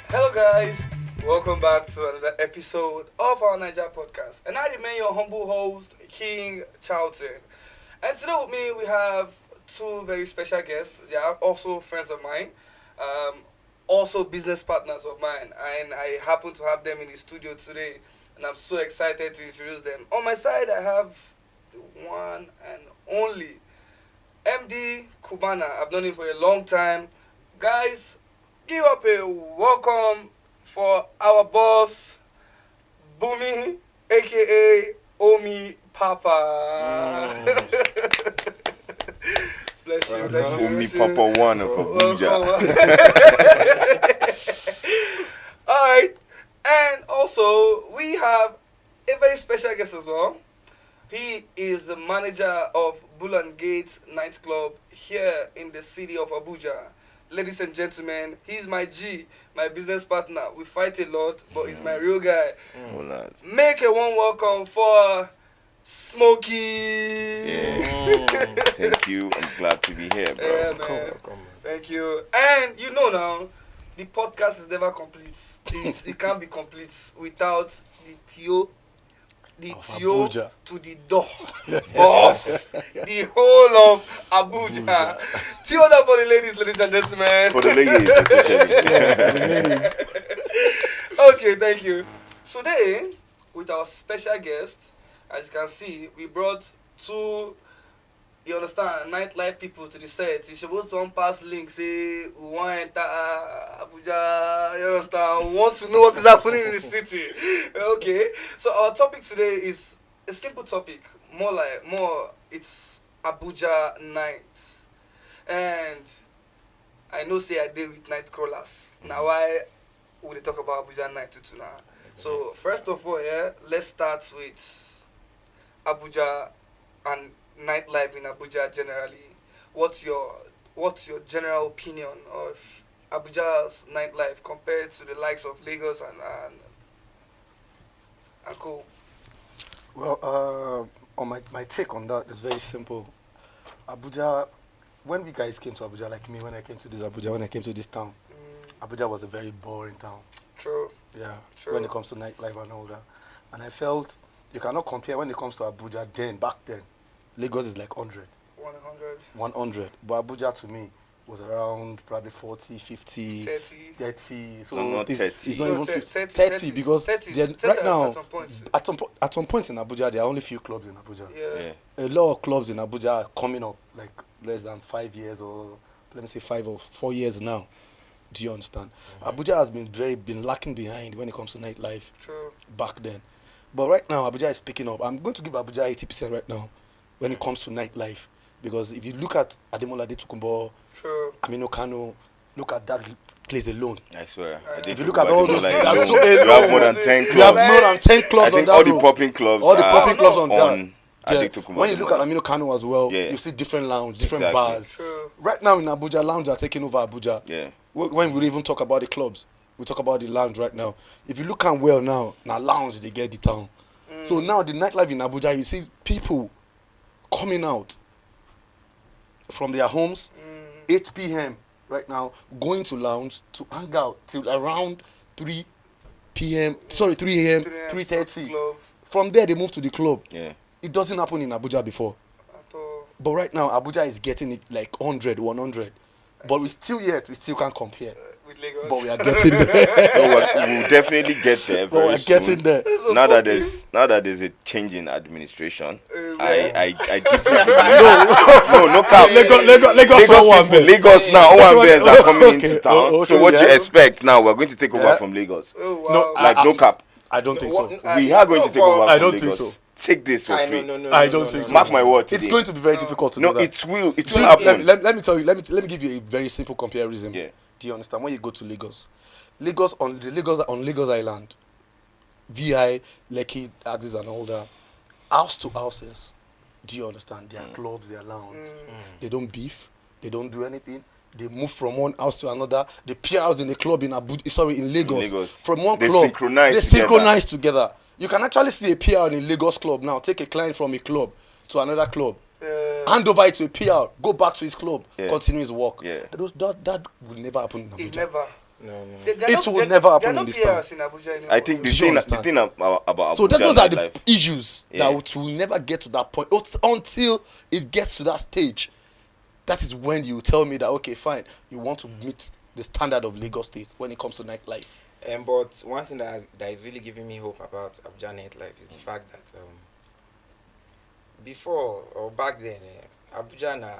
Hello, guys. Welcome back to another episode of our Naija podcast. And I remain your humble host, King Charlton. And today with me, we have two very special guests. They are also friends of mine, also business partners of mine. And I happen to have them in the studio today. And I'm so excited to introduce them. On my side, I have the one and only MD Kubana. I've known him for a long time. Guys, give up a welcome for our boss, Bumi, aka Omi Papa. Bless you, bless you. Omi Papa one of Abuja. Alright, and also we have a very special guest as well. He is the manager of Bull and Gate nightclub here in the city of Abuja. Ladies and gentlemen, he's my G, my business partner. We fight a lot, but he's my real guy. Make a warm welcome for Smokey. Thank you. I'm glad to be here, bro. Yeah, man. Come. Thank you. And you know now, the podcast is never complete. It can't be complete without the Theo Abuja. to the door of the whole of Abuja. Theodore for the ladies and gentlemen. For the ladies, especially. Okay, thank you. Today, with our special guest, as you can see, we brought two, you understand, nightlife people to the set. You supposed to pass link, say, we want to enter Abuja, you understand, we want to know what is happening in the city. Okay, so our topic today is a simple topic, it's Abuja night. And I know say I deal with night crawlers. Now why would they talk about Abuja night too now? So first of all, let's start with Abuja and nightlife in Abuja generally. What's your general opinion of Abuja's nightlife compared to the likes of Lagos and co? Well, on my take on that is very simple. Abuja, when we guys came to Abuja, like me, when I came to this town, Abuja was a very boring town. True. Yeah. True. When it comes to nightlife and all that. And I felt you cannot compare when it comes to Abuja back then. Lagos is like 100. 100. But Abuja to me was around probably 40, 50, 30. So not 30. It's not even 50. 30 because 30 right now, at some point in Abuja, there are only few clubs in Abuja. Yeah. A lot of clubs in Abuja are coming up, like less than 5 years or let me say 5 or 4 years now. Do you understand? Abuja has been lacking behind when it comes to nightlife. True. Back then. But right now, Abuja is picking up. I'm going to give Abuja 80% right now when it comes to nightlife. Because if you look at Ademola Adetukumbo, Aminu Kano, look at that place alone. I swear. If you look at all those things, you so have more than 10 clubs. You have more than 10 clubs I think on that all the road. popping clubs All the popping clubs on that. Adetukumbo. When you look at Aminu Kano as well, Yeah. you see different lounge, different Exactly. bars. True. Right now in Abuja, lounge are taking over Abuja. Yeah. When we even talk about the clubs, we talk about the lounge right now. If you look at well now lounge they get the town. So now the nightlife in Abuja, you see people coming out from their homes, 8 p.m. right now, going to lounge to hang out till around 3 a.m., 3:30. Club. From there, they move to the club. Yeah. It doesn't happen in Abuja before. At all. But right now, Abuja is getting it like 100. But we still can't compare. With Lagos. But we are getting there. No, we'll definitely get there But we're very getting soon. there. Now that there's a change in administration, I deeply believe. No cap. Lagos now, Owambears are coming into town. So what you expect now? We're going to take over from Lagos. Oh, wow. No, No cap. I don't think so. We are going to take over I from don't think Lagos. so. Take this for free. I don't think so. Mark my word. It's today. going to be very difficult to do No, that. it will See, happen. let me tell you. Let me give you a very simple comparison. Yeah. Do you understand? When you go to Lagos on Lagos Island, VI, Lekki, Axis and all that, house to houses. Do you understand? Their clubs, their lounge. They don't beef. They don't do anything. They move from one house to another. The PRs in the club in Lagos. From one They club, synchronize together. You can actually see a PR in a Lagos club now. Take a client from a club to another club. hand over it to a PR, go back to his club, continue his work. Yeah. That will never happen in Abuja. It never. No. It will never happen in this town. In Abuja anymore. I think the thing about Abuja so those are the nightlife issues that will never get to that point until it gets to that stage. That is when you tell me that, okay, fine, you want to meet the standard of Lagos State when it comes to nightlife. But one thing that is really giving me hope about Abuja Nightlife is the fact that before or back then, Abuja na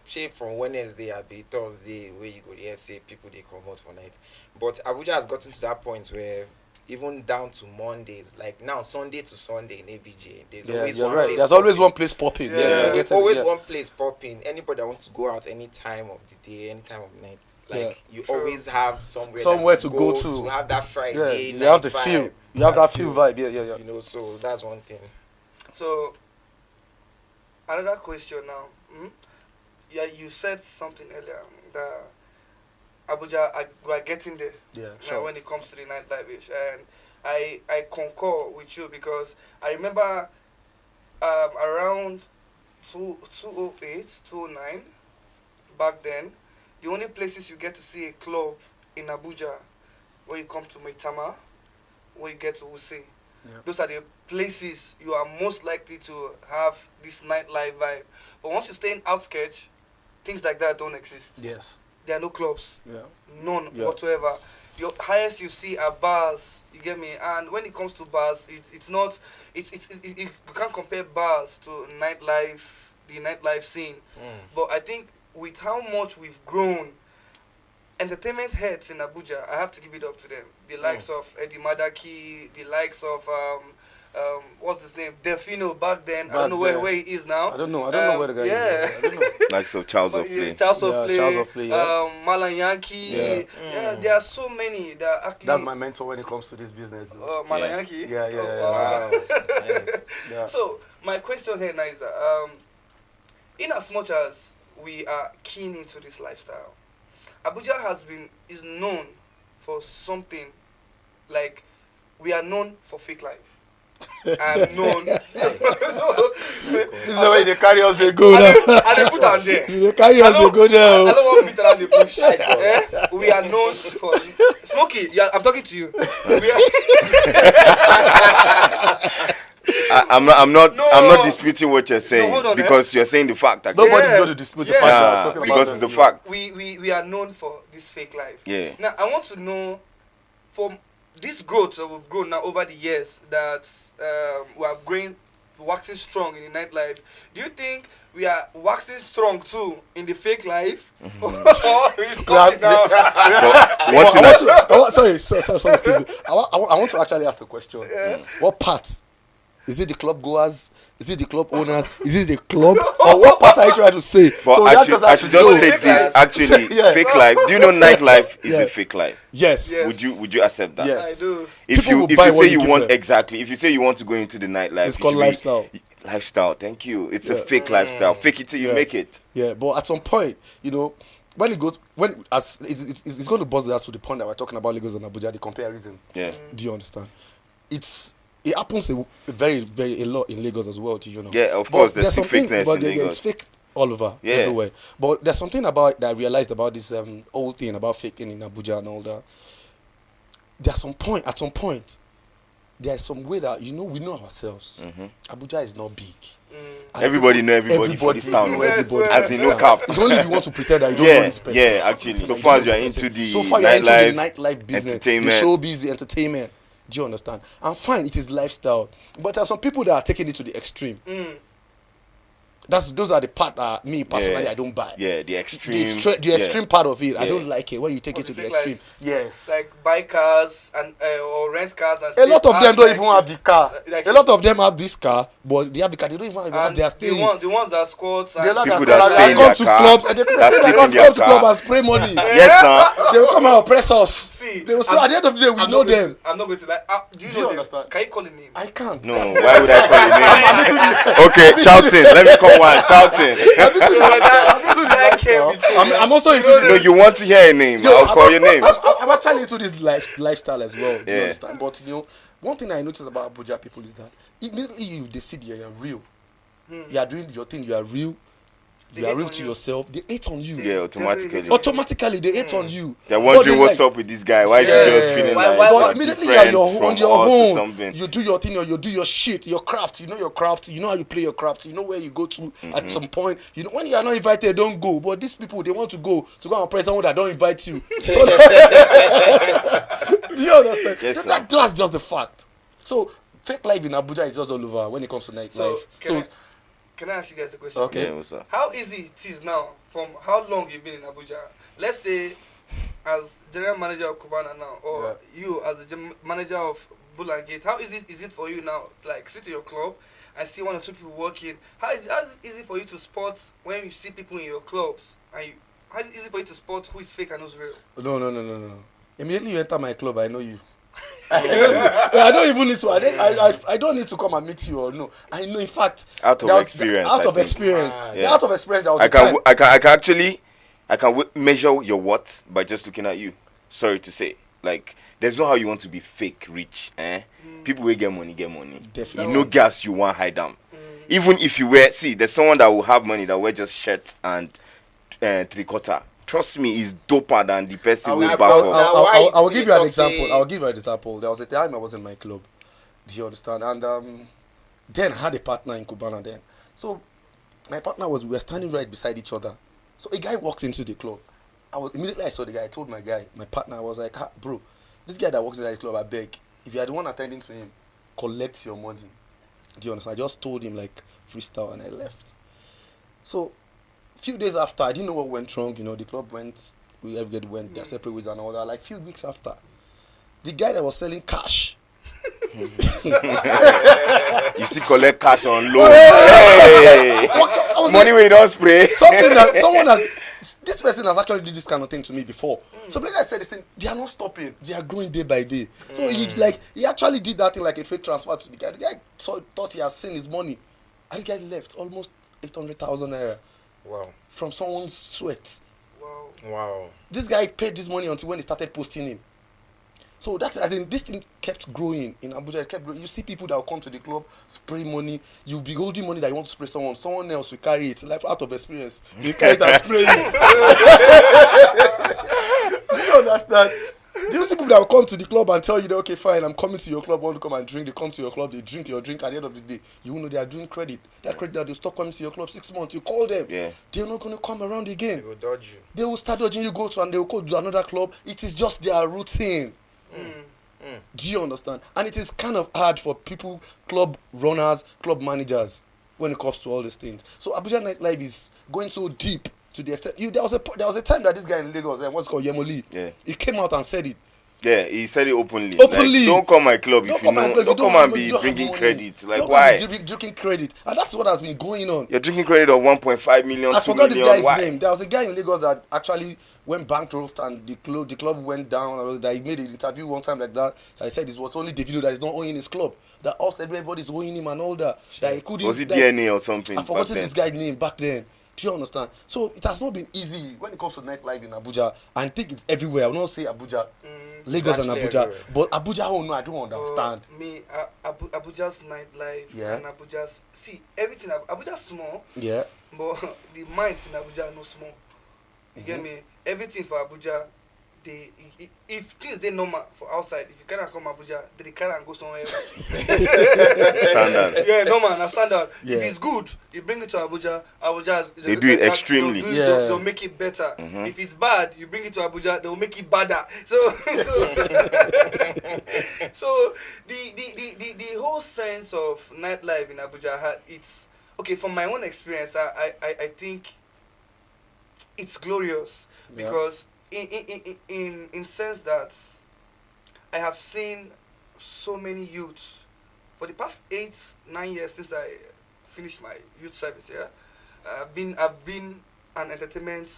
shape from Wednesday at be Thursday where you go there say people they come out for night. But Abuja has gotten to that point where even down to Mondays, like now Sunday to Sunday in ABJ, there's always one place. There's always one place popping. There's always one place popping. Anybody that wants to go out any time of the day, any time of night, like you always have somewhere to go to have that Friday. You have the feel. You have that feel vibe. Yeah. You know, so that's one thing. So another question now. Yeah, you said something earlier that Abuja, we are getting there. Yeah, sure. When it comes to the nightlife, and I concur with you because I remember around 2008, 2009, back then, the only places you get to see a club in Abuja, when you come to Maitama, when you get to Use, those are the places you are most likely to have this nightlife vibe. But once you stay in outskirts, things like that don't exist. Yes. There are no clubs. Yeah. None whatsoever. Your highest you see are bars. You get me? And when it comes to bars, you can't compare bars to nightlife, the nightlife scene. But I think with how much we've grown, entertainment heads in Abuja, I have to give it up to them. The likes of Eddie Madaki, the likes of what's his name? Delfino back then. I don't know where he is now. I don't know where the guy is. I don't know. like so Charles of Play. Charles of Play. Yeah. Malan Yankee. There are so many that actually. That's my mentor when it comes to this business. Malan Yankee. Yeah. Wow. Yeah. So my question here now is that in as much as we are keen into this lifestyle, Abuja is known for something like we are known for fake life. I'm known. This is the way they carry us, they go now. And they put on there. They carry us, they go there. I don't want to beat around the bush. We are known for Smokey. Yeah, I'm talking to you. I'm not disputing what you're saying because you're saying the fact. Nobody's going to dispute the fact that we're talking about. Because it's the fact. We are known for this fake life. Yeah. Now I want to know from this growth that we've grown now over the years that we are growing, waxing strong in the nightlife. Do you think we are waxing strong too in the fake life? Sorry, excuse me. I want to actually ask the question. What parts? Is it the club goers? Is it the club owners? Is it the club? Or what part are you trying to say? But so I should just state this. Actually, fake life. Do you know nightlife is a fake life? Yes. Would you accept that? Yes. I do. If you say you want if you say you want to go into the nightlife, it's called lifestyle. Lifestyle. Thank you. It's a fake lifestyle. Fake it till you make it. Yeah, but at some point, when it goes, it's going to buzz us to the point that we're talking about Lagos and Abuja, the comparison. Yeah. Do you understand? It happens a lot in Lagos as well, you know. Yeah, of course. There's some fakeness in Lagos. It's fake all over, everywhere. But there's something about that I realized about this whole thing about faking in Abuja and all that. At some point, there's some way that we know ourselves. Abuja is not big. Everybody know everybody for this town. As in no cap. It's only if you want to pretend that you don't know this person. Yeah, actually. So far as you're into the nightlife business, entertainment, the showbiz, the entertainment. Do you understand? And fine, it is lifestyle. But there are some people that are taking it to the extreme. Those are the part that me personally I don't buy. Yeah, the extreme. The extreme part of it. I don't like it when you take it to the extreme. Yes. Like buy cars and or rent cars and a lot of them don't even have the car. A lot of them have this car, but they have the car. They don't even have their stay. The ones that squats and people that stay in their car. They come to club and spray money. Yes, sir. They will come and oppress us. They will spray. At the end of the day, we know them. I'm not going to do you know them? Can you call a name? I can't. No, why would I call a name? Okay, Charlton. Let me call one. Charlton. I'm also into this. No, you want to hear a name? I'll call your name. I'm actually into this lifestyle as well. Do you understand? But one thing I noticed about Abuja people is that immediately they see you're real. You are doing your thing. You are real. you are real to yourself, they hate on you. Yeah, automatically. Automatically, they hate on you. They're wondering what's up with this guy. Why is he just feeling like but immediately you're on your own. Something. You do your thing, or you do your shit, your craft. You know your craft. You know how you play your craft. You know where you go to at some point. You know when you are not invited, don't go. But these people, they want to go and press someone that don't invite you. So, do you understand? Yes, That's just the fact. So fake life in Abuja is just all over when it comes to nightlife. Can I ask you guys a question? Okay. Yeah, how easy it is now from how long you've been in Abuja? Let's say as general manager of Cubana now, or you as the manager of Bull and Gate, how easy is it for you now, like sit in your club and see one or two people working? How is it easy for you to spot when you see people in your clubs? And how is it easy for you to spot who is fake and who's real? No. Immediately you enter my club, I know you. I don't even need to. I don't need to come and meet you or no. I know, in fact, out of experience. Out of experience. That was I can measure your worth by just looking at you. Sorry to say, like, there's no how you want to be fake rich. People will get money. Definitely. You know, gas you want hide them. Even if you wear, there's someone that will have money that wear just shirt and 3/4. Trust me, is doper than the person who back up. I will give you an example. There was a time I was in my club. Do you understand? And then I had a partner in Cubana then. So my partner we were standing right beside each other. So a guy walked into the club. I saw the guy. I told my partner, I was like, bro, this guy that walks into the club, I beg, if you are the one attending to him, collect your money. Do you understand? I just told him like freestyle and I left. So few days after, I didn't know what went wrong. You know, the club everybody went their separate ways and all that. Like few weeks after, the guy that was selling cash. You see, collect cash on loan. Hey! Money we don't spray. Something that someone has. This person has actually did this kind of thing to me before. So like I said, this thing, they are not stopping. They are growing day by day. So he actually did that thing like a fake transfer to the guy. The guy thought he has seen his money, and this guy left almost 800,000 naira. Wow. From someone's sweat. Wow. This guy paid this money until when he started posting him. So that's, I think, this thing kept growing in Abuja. It kept growing. You see people that will come to the club, spray money. You'll be holding money that you want to spray someone. Someone else will carry it. Like out of experience, you carry it and spray it. Do you understand? Do you see people that will come to the club and tell you that, okay, fine, I'm coming to your club, I want to come and drink. They come to your club, they drink your drink. At the end of the day, you will know they are doing credit. That credit that they'll stop coming to your club 6 months. You call them. Yeah. They're not going to come around again. They will dodge you. They will start dodging you, and they will go to another club. It is just their routine. Do you understand? And it is kind of hard for people, club runners, club managers, when it comes to all these things. So Abuja Nightlife is going so deep to the extent. There was a time that this guy in Lagos, what's called Yemoli, he came out and said it. Yeah, he said it openly. Like, don't come my club if you know. Don't come and be drinking credit. Like, why? Drinking credit. And that's what has been going on. You're drinking credit of 1.5 million, I forgot this guy's why? name. There was a guy in Lagos that actually went bankrupt and the club went down. That he made an interview one time like that. He said it was only Davido that is not owning his club. That also everybody's owing him and all that. That he couldn't. Was it DNA or something? I forgot this guy's name back then. Do you understand? So it has not been easy when it comes to nightlife in Abuja. I think it's everywhere. I will not say Abuja, Lagos and Abuja, everywhere. But Abuja, oh no, I don't understand. Abuja's nightlife and Abuja's everything. Abuja's small. Yeah. But the minds in Abuja are not small. You get me? Everything for Abuja, if things they normal for outside, if you cannot come Abuja, they can't go somewhere else. Standard. Yeah, normal, standard. Yeah. If it's good, you bring it to Abuja. They do it extremely. They'll make it better. If it's bad, you bring it to Abuja, they'll make it badder. So the whole sense of nightlife in Abuja, it's okay. From my own experience, I think it's glorious because in sense that I have seen so many youths for the past 8-9 years since I finished my youth service. I've been an entertainment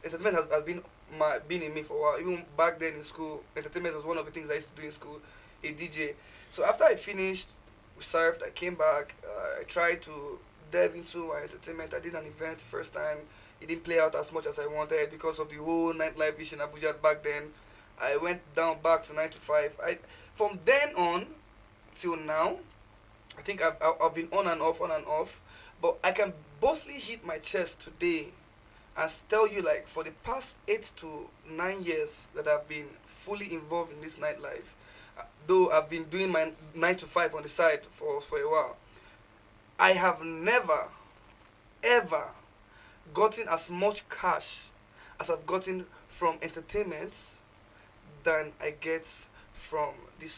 has been in me for a while. Even back then in school, entertainment was one of the things I used to do in school, a DJ. So after I finished, we served, I came back, I tried to delve into my entertainment. I did an event first time. It didn't play out as much as I wanted because of the whole nightlife issue in Abuja back then. I went down back to 9 to 5. From then on till now, I think I've been on and off, but I can boldly hit my chest today and tell you, like, for the past 8 to 9 years that I've been fully involved in this nightlife, though I've been doing my 9 to 5 on the side for a while, I have never, ever gotten as much cash as I've gotten from entertainment than I get from the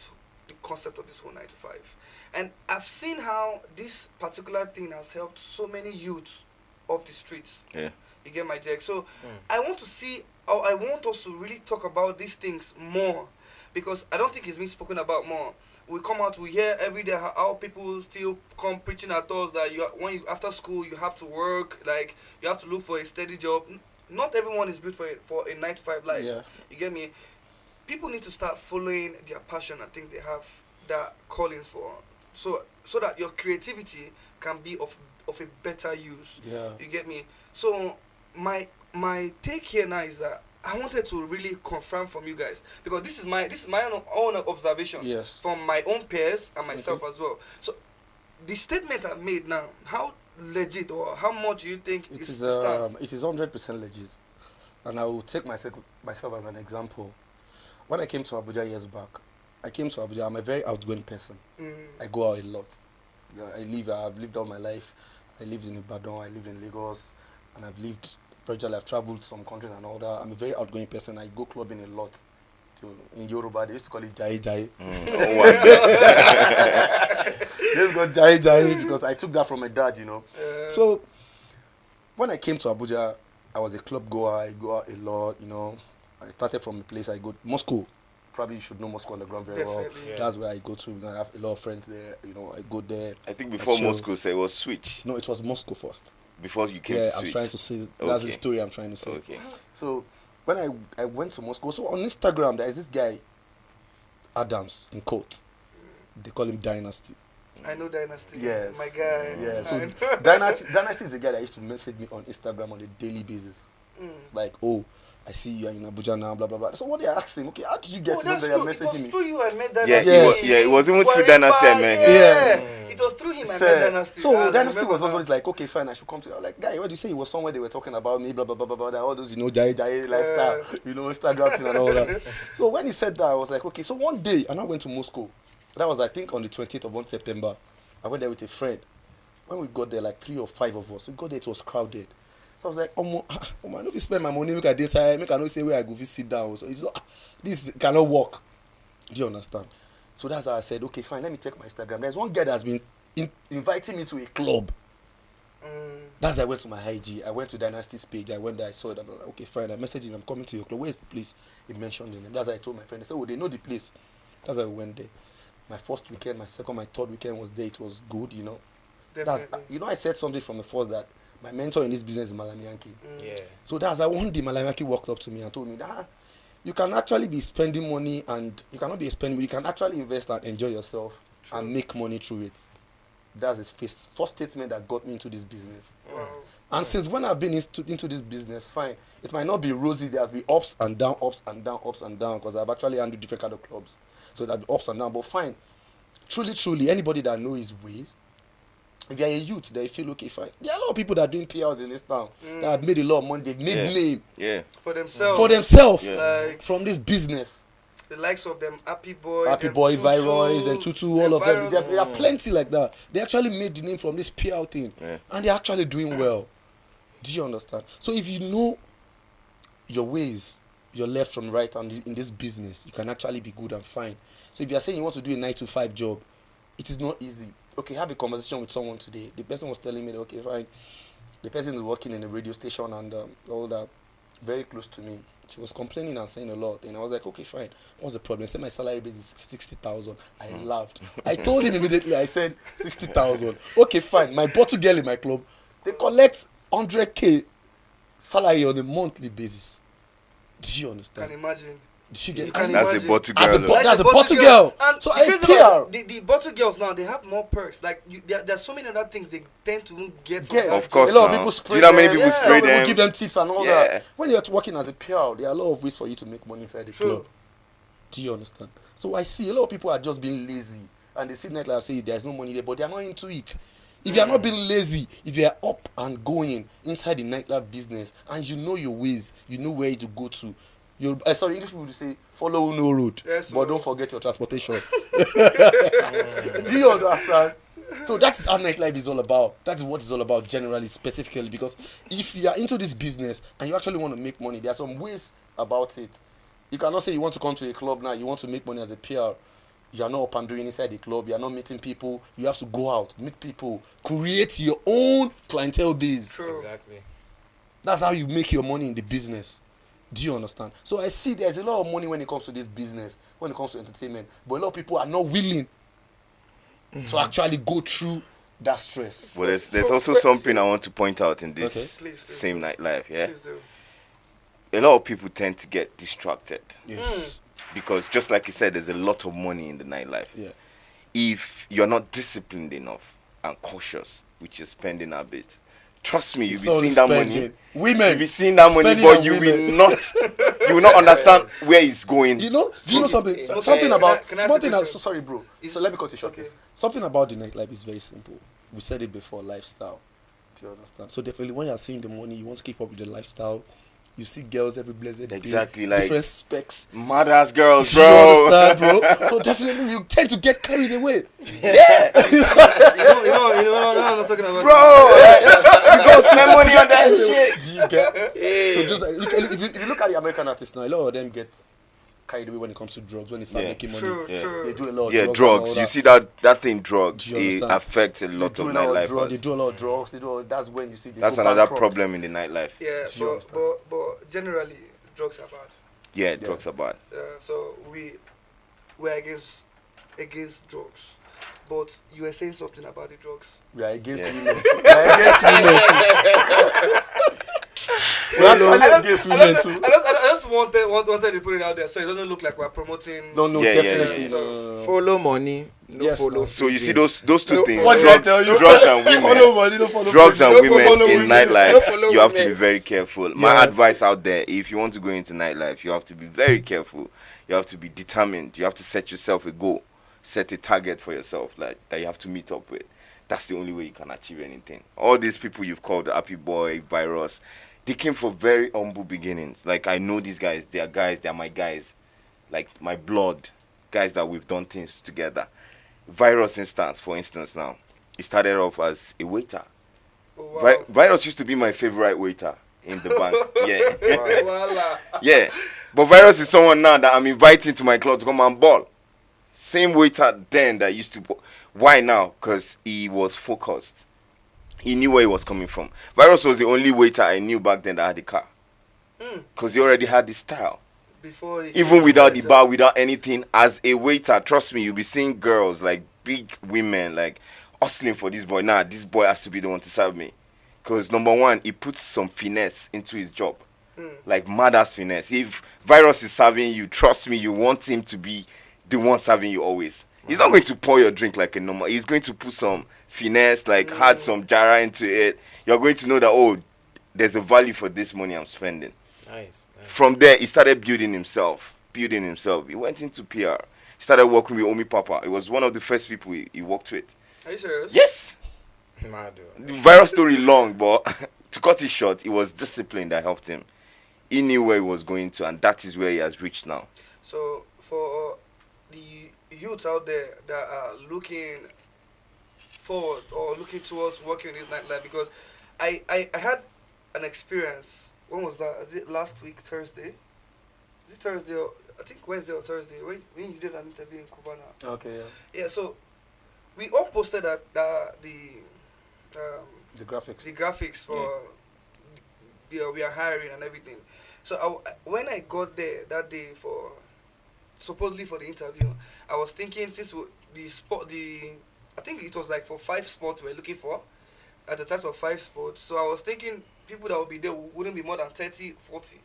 concept of this whole 9 to 5. And I've seen how this particular thing has helped so many youths off the streets. Yeah. You get my jack. So I want to see, or I want us to really talk about these things more, because I don't think it's been spoken about more. We come out, we hear every day how people still come preaching at us that after school you have to work, like you have to look for a steady job. Not everyone is built for a 9 to 5 life. Yeah. You get me? People need to start following their passion and things they have their callings for, so that your creativity can be of a better use. Yeah. You get me? So my take here now is that I wanted to really confirm from you guys, because this is my own observation. Yes. From my own peers and myself as well. So the statement I made now, how legit or how much do you think It is is stands? it is 100% legit, and I will take myself as an example. When I came to Abuja years back, I'm a very outgoing person. I go out a lot. I've lived all my life. I lived in Ibadan, I lived in Lagos, and I've traveled some countries and all that. I'm a very outgoing person. I go clubbing a lot. In Yoruba, they used to call it Jai Jai. Let's go Jai Jai, because I took that from my dad, So, when I came to Abuja, I was a club goer. I go out a lot, I started from a place I go, Moscow. Probably you should know Moscow Underground very well. Definitely. Yeah. That's where I go to. I have a lot of friends there. I go there. I think before chill. Moscow, so it was Switch. No, it was Moscow first. Before you came Yeah, to I'm Switch. trying to say, that's Okay. the story I'm trying to say. Okay. So, when I went to Moscow, so on Instagram, there is this guy, Adams, in quote. They call him Dynasty. I know Dynasty. Yes. My guy. Yeah, so I know. Dynasty is the guy that used to message me on Instagram on a daily basis. Like, oh, I see you are in Abuja now, blah, blah, blah. So what I asked him, okay, how did you get to know That's that you're true. It messaging was me? through you I met Yeah, Dynasty. Yes. it was even through Dynasty I met him. Yeah. It was through him I So, met Dynasty. so I Dynasty remember was now. always like, okay, fine, I should come to you. I'm like, guy, what do you say? He was somewhere they were talking about me, blah, blah, blah, blah, blah, all those, Jai Jai lifestyle, Instagram thing and all that. So when he said that, I was like, okay. So one day, and I went to Moscow. That was, I think, on the 20th of 1 September. I went there with a friend. When we got there, like 3 or 5 of us, we got there, it was crowded. So I was like, I know if you spend my money, make I decide, make I not say where I go, sit down. So it's not, this cannot work. Do you understand? So that's how I said, okay, fine, let me check my Instagram. There's one guy that's been inviting me to a club. That's how I went to my IG. I went to Dynasty's page. I went there, I saw it. I'm like, okay, fine. I messaged him, I'm coming to your club. Where's the place? He mentioned the name. That's how I told my friend. They said, oh, they know the place. That's how I went there. My first weekend, my second, my third weekend was there. It was good, Definitely. I said something from the first that my mentor in this business is Malam Yankee. Yeah. So that's how one day Malam Yankee walked up to me and told me that you can actually be spending money and you cannot be spending, you can actually invest and enjoy yourself and make money through it. That's his first statement that got me into this business. Wow. And since when I've been into this business, fine, it might not be rosy. There'll be ups and down, ups and down, ups and down, because I've actually handled different kind of clubs. So there'll be ups and down, but fine. Truly, anybody that knows his ways, if you're a youth, that you feel okay, fine. There are a lot of people that are doing PRs in this town that have made a lot of money. They've made name Yeah. For themselves. for themselves Like from this business. the likes of them Happy Boy, Viroids, then Tutu, all of them. Virals. There are plenty like that. They actually made the name from this PR thing. Yeah. And they're actually doing well. Do you understand? So if you know your ways, your left from right, and in this business, you can actually be good and fine. So if you're saying you want to do a 9 to 5 job, it is not easy. Okay, have a conversation with someone today. The person was telling me, that, okay, fine. The person is working in a radio station and all that, very close to me. She was complaining and saying a lot. And I was like, okay, fine. What's the problem? He said my salary base is 60,000. I laughed. I told him immediately, I said 60,000. Okay, fine. My bottle girl in my club, they collect 100K salary on a monthly basis. Do you understand? Can imagine. Do you get can That's imagine. a bottle As a girl. bo- that's a bottle girl. And So the I crazy PR. about the bottle girls now, they have more perks. Like there's so many other things they tend to get. from Yeah, that. Of course a lot of now. people Do spray you know how many them. people Yeah. spray A lot of people them? give them tips and all Yeah. that. When you're working as a PR, there are a lot of ways for you to make money inside the True. club. Do you understand? So I see a lot of people are just being lazy. and they see nightlife and say there's no money there, but they are not into it. If you are not being lazy, if you are up and going inside the nightlife business and you know your ways, you know where to go to. Sorry, English people say follow no road, yes, but don't forget your transportation. Do you understand? So that's how nightlife is all about. That's what it's all about generally, specifically, because if you are into this business and you actually want to make money, there are some ways about it. You cannot say you want to come to a club now, you want to make money as a PR. You are not up and doing inside the club, you are not meeting people, you have to go out, meet people, create your own clientele base. True. Exactly. That's how you make your money in the business. Do you understand? So I see there's a lot of money when it comes to this business, when it comes to entertainment, but a lot of people are not willing to actually go through that stress. Well, there's also something I want to point out in this Please. same nightlife, yeah? Please do. A lot of people tend to get distracted. Yes. Because just like you said, there's a lot of money in the nightlife. Yeah. If you're not disciplined enough and cautious with your spending habits, trust me, you'll be seeing that money. Women, you'll be seeing that money, but you will not understand where it's going. You know, do you know something? Okay. Something about Can I ask a question? sorry, bro. So let me cut you short. Okay. Something about the nightlife is very simple. We said it before, lifestyle. Do you understand? So definitely, when you're seeing the money, you want to keep up with the lifestyle. You see girls every blessed Exactly, day, like different specs. Mad-ass girls, You bro. understand, bro? So definitely, you tend to get carried away. Yeah. you know, I'm not talking about. Bro, you go spend money on that shit. Do you get? So just if you look at the American artists now, a lot of them get carried away when it comes to drugs. When they start making money, True. they do a lot of drugs. drugs. You see that thing, drugs. Do you It understand? affects a lot of nightlife. They do a lot of drugs. That's when you see. That's another problem in the nightlife. Yeah, Do you understand? but generally, drugs are bad. Yeah, drugs are bad. So we're against drugs. But you were saying something about the drugs. We are against women. We are against women too. We are actually against women too. I just wanted to put it out there so it doesn't look like we're promoting. No, definitely. Yeah. No. Follow money, follow. So you see those two things, What did I tell you? drugs and women. Follow money, don't follow Drugs and money. women Don't follow in women. nightlife, Don't follow you have to be women. very careful. My advice out there, if you want to go into nightlife, you have to be very careful. You have to be determined. You have to set yourself a goal, set a target for yourself, like that you have to meet up with. That's the only way you can achieve anything. All these people you've called Happy Boy, Virus, they came from very humble beginnings. Like, I know these guys. They are my guys. Like, my blood. Guys that we've done things together. Virus for instance now. He started off as a waiter. Oh, wow. Virus used to be my favorite waiter in the bank. Yeah. Voila. Yeah. But Virus is someone now that I'm inviting to my club to come and ball. Same waiter then that used to... Why now? Because he was focused. He knew where he was coming from. Virus was the only waiter I knew back then that had a car. Because he already had the style. Before Even without the bar, without anything, as a waiter, trust me, you'll be seeing girls, like big women, like hustling for this boy. Nah, this boy has to be the one to serve me. Because number one, he puts some finesse into his job. Like mad-ass finesse. If Virus is serving you, trust me, you want him to be the one serving you always. He's not going to pour your drink like a normal. He's going to put some finesse, like add some jara into it. You're going to know that, oh, there's a value for this money I'm spending. Nice. From there, he started building himself. He went into PR. He started working with Omi Papa. It was one of the first people he worked with. Are you serious? Yes. Mad. The Virus story long, but to cut it short, it was discipline that helped him. He knew where he was going to, and that is where he has reached now. So for the youths out there that are looking forward or looking towards working in nightlife, because I had an experience. When was that? Is it last week, Thursday? Is it Thursday or I think Wednesday or Thursday? When you did an interview in Cubana. Okay, yeah. Yeah, so we all posted that the graphics. The graphics for we are hiring and everything. So when I got there that day for supposedly for the interview, I was thinking since I think it was like for 5 spots we're looking for at the time of 5 spots. So I was thinking people that would be there wouldn't be more than 30, 40.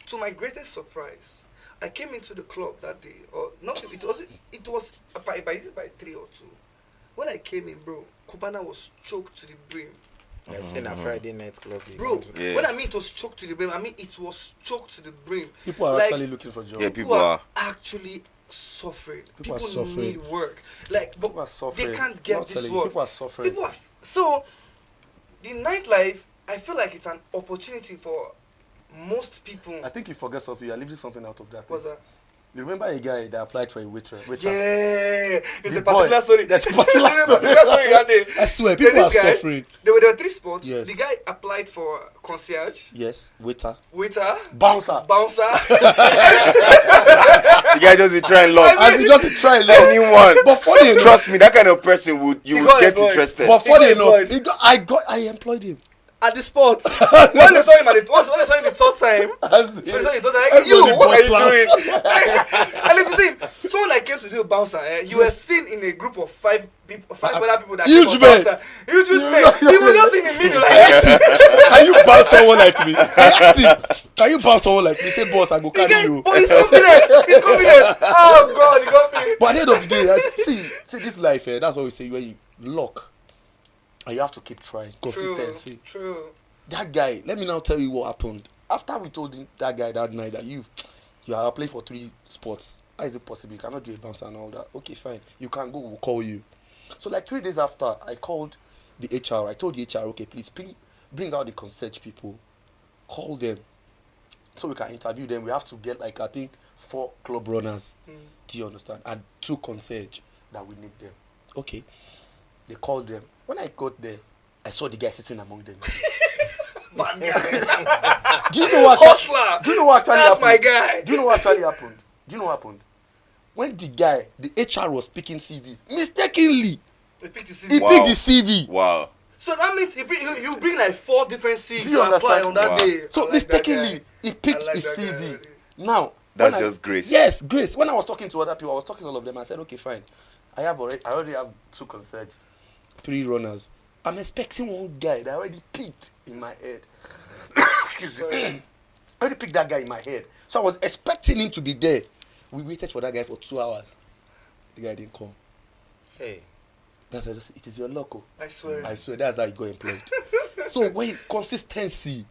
To my greatest surprise, I came into the club that day, or not. It was by 3 or 2. When I came in, bro, Cubana was choked to the brim. Yes, in a Friday night club. Bro, when I mean it was choked to the brim, I mean it was choked to the brim. People are like, actually looking for jobs. Yeah, people are actually suffering. People are suffering. Need work. Like, but People are suffering. they can't get this work. People are suffering. So, the nightlife, I feel like it's an opportunity for most people. I think you forget something. You're leaving something out of that. What's that? You remember a guy that applied for a waitress? Yeah, it's The a particular story. There's a particular story. I swear, people are guy, suffering. There were 3 spots. Yes. The guy applied for concierge, Yes, waiter. bouncer. The guy doesn't try and love. As he just try and anyone. But funny enough, Trust me, that kind of person would get employed. interested. but funny employed. enough, I employed him. At the spot. When they saw him the 3rd time, As when they saw him, they Everybody like, you, what are you bust doing? And if you see, someone that came to do a bouncer, you were seen in a group of 5 people, 5 other people that Huge came for men. bouncer. Huge men. He was just in the middle like, can you bounce someone like me? I asked him, can you bounce someone like me? He said, boss, I go carry you. but his confidence. Oh God, he got me. But at the end of the day, see this life, that's what we say, when you luck. And you have to keep trying. Consistency. True. That guy, let me now tell you what happened. After we told him, that guy that night that you are applying for 3 spots. How is it possible? You cannot do a bouncer and all that. Okay, fine. You can go, we'll call you. So like 3 days after, I called the HR. I told the HR, okay, please bring out the concierge people. Call them. So we can interview them. We have to get like, I think, 4 club runners. Do you understand? And 2 concierge that we need them. Okay. They called them. When I got there, I saw the guy sitting among them. Bad guy. Do you know what? Hustler. Do you know what actually That's happened? my guy. Do you know what actually happened? Do you know what happened? When the HR was picking CVs, mistakenly, He picked the he CV. picked the CV. Wow. So that means you bring like 4 different CVs Do you to apply understand? on that Wow. day. So I like mistakenly, that he guy. picked I like his that guy CV. already. Now, That's when just grace. Yes, grace. When I was talking to other people, I was talking to all of them. I said, okay, fine. I already have 2 concierge, 3 runners. I'm expecting one guy that already picked in my head. Excuse me. I already picked that guy in my head. So I was expecting him to be there. We waited for that guy for 2 hours. The guy didn't come. Hey. That's why I just, it is your luck. I swear. I swear, that's how you got employed. So consistency.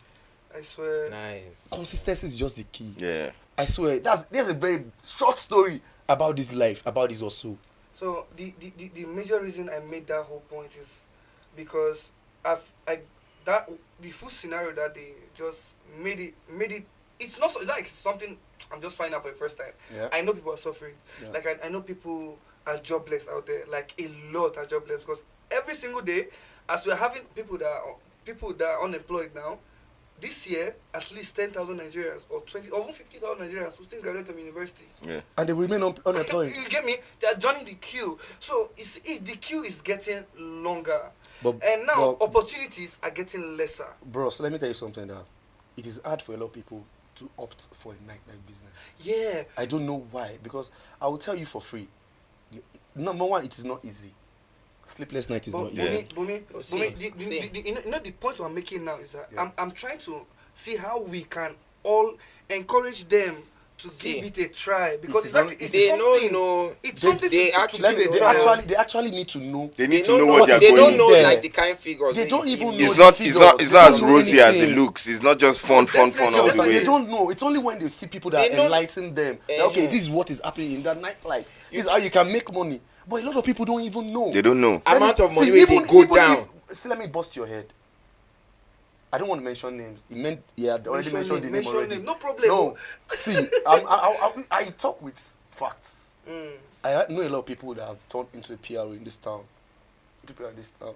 I swear. Nice. Consistency is just the key. Yeah. I swear, there's a very short story about this life, about this also. So the major reason I made that whole point is because the full scenario that they just made it. It's not like something I'm just finding out for the first time. Yeah. I know people are suffering. Yeah. Like I know people are jobless out there. Like a lot are jobless because every single day, as we're having people that are unemployed now, this year at least 10,000 Nigerians or 20 or even 50,000 Nigerians will still graduate from university. Yeah. And they remain unemployed. You get me? They are joining the queue. So if the queue is getting longer, But- and now but- opportunities are getting lesser. Bro, so let me tell you something now. It is hard for a lot of people to opt for a nightlife business. Yeah. I don't know why, because I will tell you for free. Number one, it is not easy. Sleepless night is not easy. Bumi, Same. you know the point we're making now is that Yeah. I'm trying to see how we can all encourage them to See. give it a try because It is it's actually only- it's They something. know. It's They- something they to actually give it a They try. actually need to know. They need to don't know know what what they're is They going don't know there. like the kind of figures. They don't even know. It's the not figures. as They don't know rosy as it anything. looks. It's not just fun Definitely all the understand. way. They don't know. It's only when they see people that They are know- enlightening them. That, okay, this is what is happening in that nightlife. This is how you can make money. But a lot of people don't even know. They don't know. Amount of money See, wey dey go even down. See, let me bust your head. I don't want to mention names. He had already mentioned the name Mention already. name, no problem. No, see, I talk with facts. I know a lot of people that have turned into a PRO in this town. People in this town,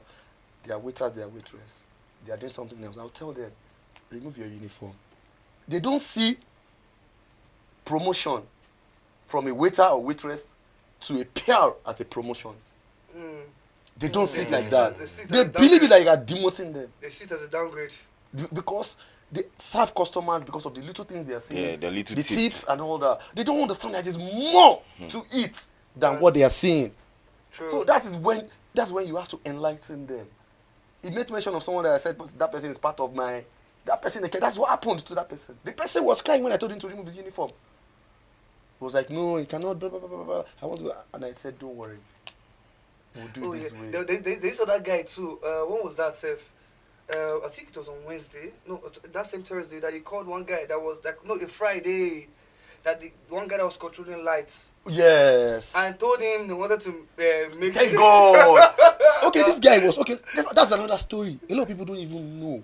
they are waiters, they are waitress. They are doing something else. I'll tell them, remove your uniform. They don't see promotion from a waiter or waitress to a PR as a promotion. They don't see it like that. They see it They as a believe it downgrade. like you are demoting them. They see it as a downgrade. Because they serve customers because of the little things they are seeing. Yeah, the little the tip. tips and all that. They don't understand that there's more to it than what they are seeing. True. So that's when you have to enlighten them. He made mention of someone that I said that person is part of my that's what happened to that person. The person was crying when I told him to remove his uniform. He was like, no, it cannot blah blah blah blah blah. I want to and I said, don't worry. We'll do it this way. They saw that guy too. When was that, Seth? I think it was on Wednesday. No, that same Thursday that you called one guy that was like, no, a Friday. that the one guy that was controlling lights. Yes. And told him they wanted to make. Thank God. Okay, this guy was okay. That's another story. A lot of people don't even know.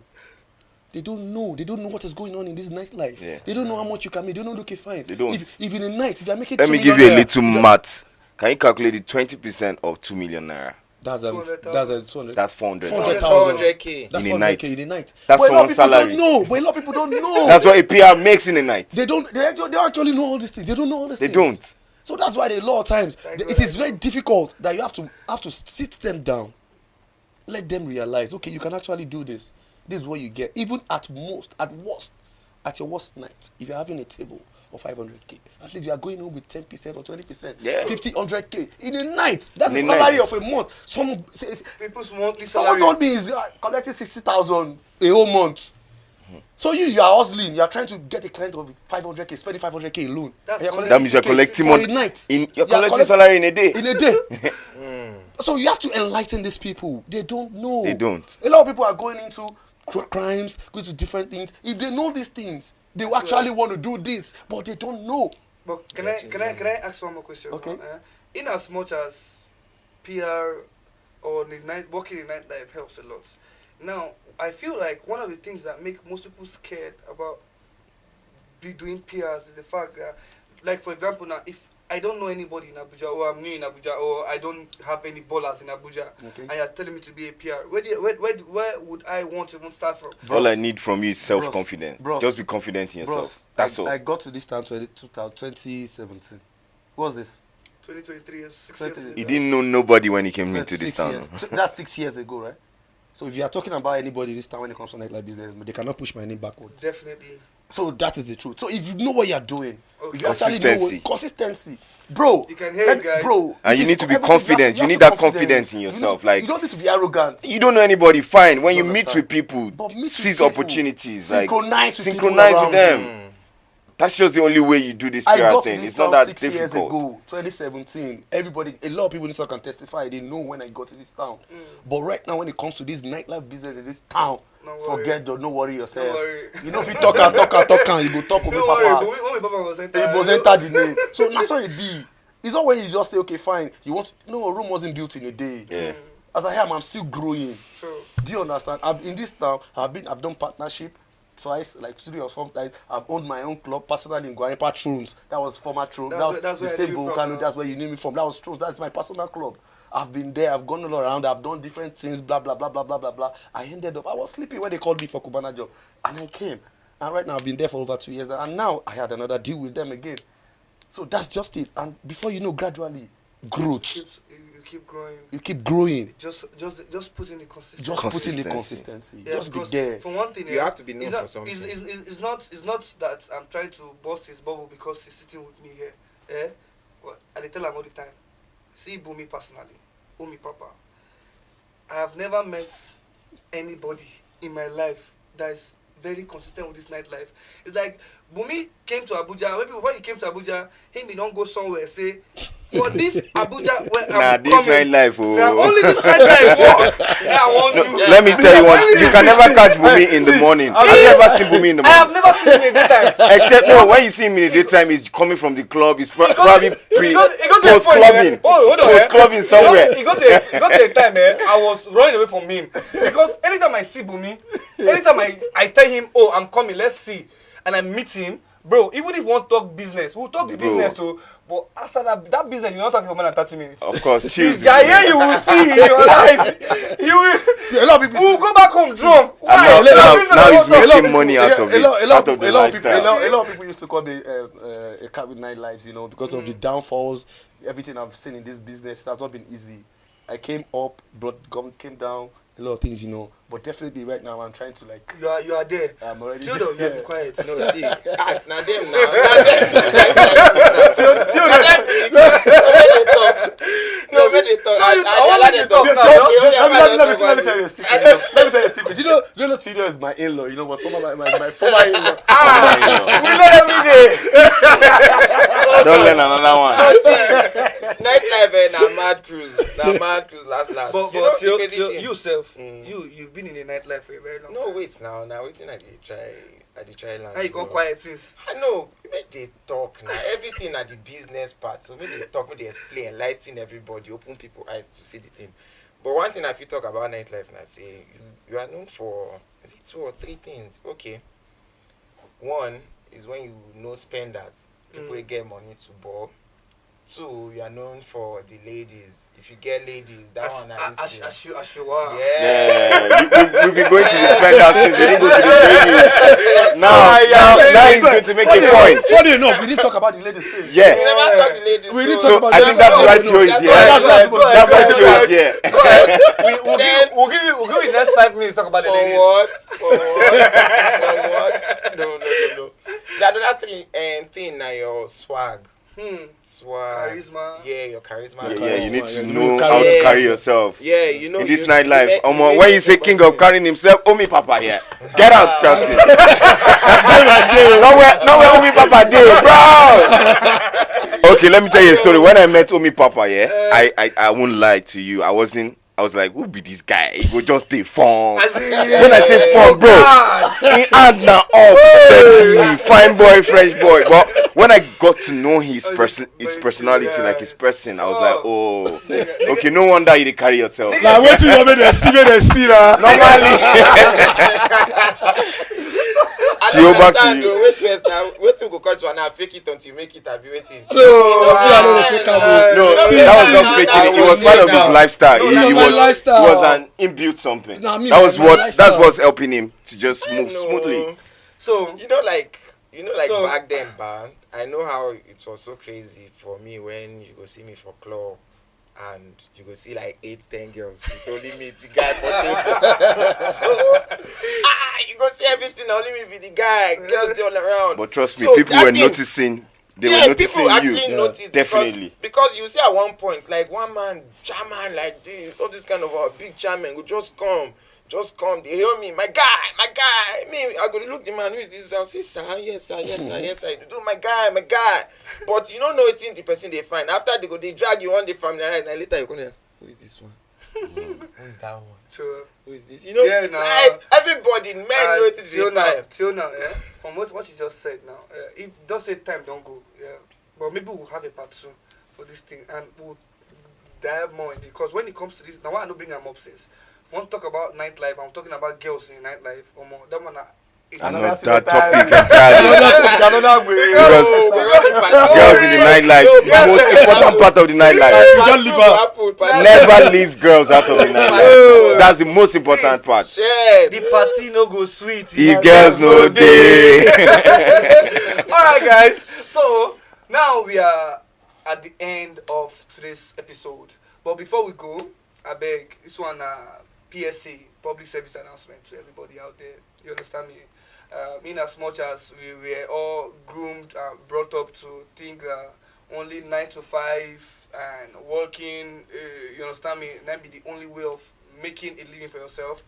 They don't know. They don't know what is going on in this nightlife. Yeah. They don't know how much you can make. They don't know. Okay, fine. They don't. If in a night, if you are making. Let me give you a little math. Can you calculate the 20% of 2 million naira? That's 200. That's 400. 400K. That's in a 400K night. in a night. That's but someone's salary. No, but a lot of people don't know. That's what a PR makes in a night. They don't actually know all these things. They don't know all these They things. don't. So that's why a lot of times it is very difficult that you have to sit them down, let them realize, okay, you can actually do this. This is what you get. Even at worst, at your worst night, if you're having a table of 500K, at least you are going home with 10% or 20%, Yeah. 50, 100K in a night. That's the In a salary night. of a month. People's monthly Someone salary. told me he's collecting 60,000 a whole month. So you are hustling. You are trying to get a client of 500K, spending 500K alone. That's And you're only- That means you're 50K collecting for money. a night. You're collecting salary in a day. In a day. So you have to enlighten these people. They don't know. They don't. A lot of people are going into crimes, going to different things. If they know these things, they will actually want to do this, but they don't know. But can I ask one more question? Okay. In as much as PR or working in nightlife helps a lot. Now, I feel like one of the things that make most people scared about doing PRs is the fact that, like for example, now if I don't know anybody in Abuja, or I'm new in Abuja, or I don't have any ballers in Abuja, and you're telling me to be a PR, where would I want to even start from? All I need from you is self-confidence. Just be confident in yourself. That's all. I got to this town 2017. What was this? 2023 is 6 years ago. He didn't know nobody when he came into this 6 town. years. That's 6 years ago, right? So if you are talking about anybody this time when it comes to nightlife business, they cannot push my name backwards. Definitely. So that is the truth. So if you know what you are doing, Okay. if you actually know consistency, bro. You can hear it, guys. Bro. And it you is need to be everything. confident. You have need to that confidence. confidence in yourself. Like, you don't need to be arrogant. you don't know anybody, fine. When you You meet understand. with people, But meet with seize people. opportunities. Synchronize Like, with people synchronize with around them. That's just the only way you do this I PR got to thing. this It's not town that 6 years difficult. ago, 2017. Everybody, a lot of people in this town can testify. They know when I got to this town. But right now, when it comes to this nightlife business in this town, no worry yourself. No worry. You know, if you talk, you go talk with Don't worry, papa. but when Papa was It was entered the name. So that's what it be. It's not when you just say, okay, fine. You want no, Rome wasn't built in a day. Yeah. As I am, I'm still growing. True. Do you understand? In this town, I've done partnership twice, like 3 or 4 times. I've owned my own club personally in Guarimpa Thrones. That was former Throne. That's the where I same knew you volcano. from, That's where you knew me from. That was Thrones. That's my personal club. I've been there. I've gone all around. I've done different things. Blah blah blah blah blah blah blah. I ended up. I was sleeping when they called me for Cubana job, and I came. And right now I've been there for over 2 years, and now I had another deal with them again. So that's just it. And before you know, gradually, growth. You keep growing. You keep growing. Just put in the consistency. Just put in the consistency. Yeah, Just be because there. For one thing, You have to be known it's not, for something. It's not that I'm trying to burst his bubble because he's sitting with me here. Eh? But I dey tell him all the time. See Bumi personally. Bumi Papa. I have never met anybody in my life that is very consistent with this nightlife. It's like Bumi came to Abuja. Maybe when he came to Abuja, he don't go somewhere say, for this Abuja where I'm this coming. nightlife, Now only this nightlife work. Yeah, I want you. Let me tell you one. You can never catch Bumi in the morning. Have you ever seen Bumi in the I have morning? never seen him in the daytime. Except no, when you see him in the daytime, he's coming from the club. He's probably He got to a post point, clubbing, hold on, post clubbing somewhere. He got to a time, I was running away from him because anytime I see Bumi, anytime I tell him, oh, I'm coming, let's see, and I meet him, bro. Even if we want to talk business, we'll talk the business too. But after that business, you're not talking for more than 30 minutes. Of course, cheers. Jaye, you will see in your life. You will. A lot of people. We'll go back home drunk. Why? Now he's making money out of it, out of the A lifestyle. lot of people used to call me a cat with 9 lives, you know, because of the downfalls. Everything I've seen in this business has not been easy. I came up, came down, a lot of things, you know. But definitely right now, I'm trying to like. You are there. I'm already. Theodore, you there. have been quiet. No, see, now them now. No, when they talk, I want to talk now. Let me tell you a secret. Let me tell you a secret. You know, Theodore is my in-law. You know, was my former in-law. We learn every day. Don't learn another one. Nightlife na mad cruise. Na mad cruise last. But You know the crazy thing? yourself, you've been in a nightlife for a very long time. No, wait now. Now, waiting I dey try. I dey try land. How you come quiet since? I know. Make they talk now. Everything at the business part. So make they talk, make they explain, enlighten everybody, open people's eyes to see the thing. But one thing I feel talk about nightlife now, say you are known for, is it 2 or 3 things? Okay. One is when you know spenders. People will get money to ball. 2, you are known for the ladies. If you get ladies, that one is Ashua. Yeah. We'll be going to the spender since we didn't go to the ladies. Now he's going to make a point. Funny enough, we didn't talk about the ladies since. Yeah. We never talk the ladies. We didn't so talk about I think that's the right choice here. That's the right choice here. We'll give you the next 5 minutes to talk about the ladies. For what? No. The other thing now, your swag. Swag. Charisma. Yeah, your charisma. Yeah, you need to know how to carry yourself. Yeah, you know. In this nightlife, when you say king of carrying himself, Omi Papa here. Get out, Charlton. Nowhere Omi Papa did, bro. Okay, let me tell you a story. When I met Omi Papa, I won't lie to you. I was like, who be this guy? He go just stay fun. When I say fun, bro, he hand now up, steady, fine boy, fresh boy. But when I got to know his personality, like his person, I was like, oh, okay, no wonder you carry yourself. Like, wait till you make them see Normally. I don't understand though. Wait first now. Wait till we go cut one now. Fake it until you make it. I'll be waiting. No, that was not faking it. It was part of his lifestyle. He was an inbuilt something. That's what's helping him to just move smoothly. So like back then, I know how it was so crazy for me when you go see me for club. And you go see like 8-10 girls. It's only me, the guy for table. So you go see everything. Only me be the guy. Girls they all around. But trust me, people were noticing. They were noticing people you. actually noticed Definitely. Because you see at one point, like one man, German like this, all this kind of big German will just come. They hear me, my guy. Me, I go to look the man, who is this? I'll say, sir, yes, sir. Do my guy. But you don't know it's in the person they find. After they drag you on the family, right? And later you're going to ask, who is this one? Who is that one? True. Who is this? You know, like, everybody, men know it is Tiona, from what you just said now, if don't say time, don't go. Yeah. But maybe we'll have a part 2 for this thing and we'll dive more in it. Because when it comes to this, now I don't bring them up since. If I want to talk about nightlife, I'm talking about girls in nightlife or more. That one, another topic entirely. Because girls in the nightlife, the most important part of the nightlife. Never leave girls out of the nightlife. That's the most important part. The party no go sweet. If girls no day. Alright guys, so now we are at the end of today's episode. But before we go, I beg, this one PSA, public service announcement to everybody out there. You understand me? In as much as we were all groomed and brought up to think only 9 to 5 and working, you understand me, that be the only way of making a living for yourself.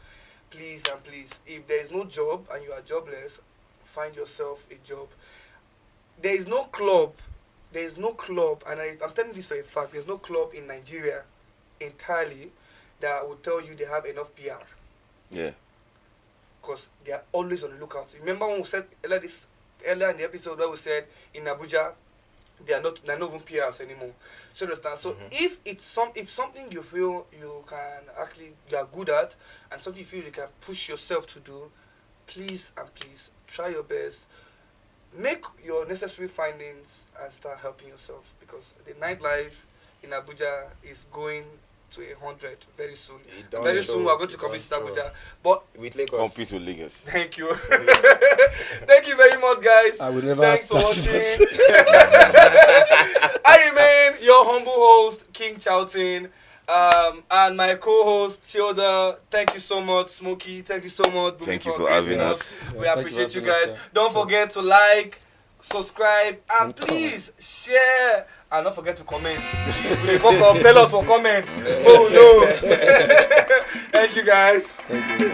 Please and please, if there is no job and you are jobless, find yourself a job. There is no club, and I'm telling this for a fact, there's no club in Nigeria entirely that will tell you they have enough PR. Yeah. Because they are always on the lookout. Remember when we said earlier in the episode where we said in Abuja they're not even PRs anymore. So understand. So if something you feel you are good at and something you feel you can push yourself to do, please and please try your best. Make your necessary findings and start helping yourself, because the nightlife in Abuja is going to 100 very soon. Very soon we are going to compete with Abuja. But with Lagos. Compete with Lagos. Thank you. Thank you very much, guys. I will never. Thanks for watching. I remain your humble host, King Charlton. And my co-host Theodore. Thank you so much, Smokey. Thank you so much. Thank you for having us. We appreciate you guys. Don't forget to like, subscribe, and please share. And don't forget to comment. Tell us for comments. Oh no. Thank you guys. Thank you.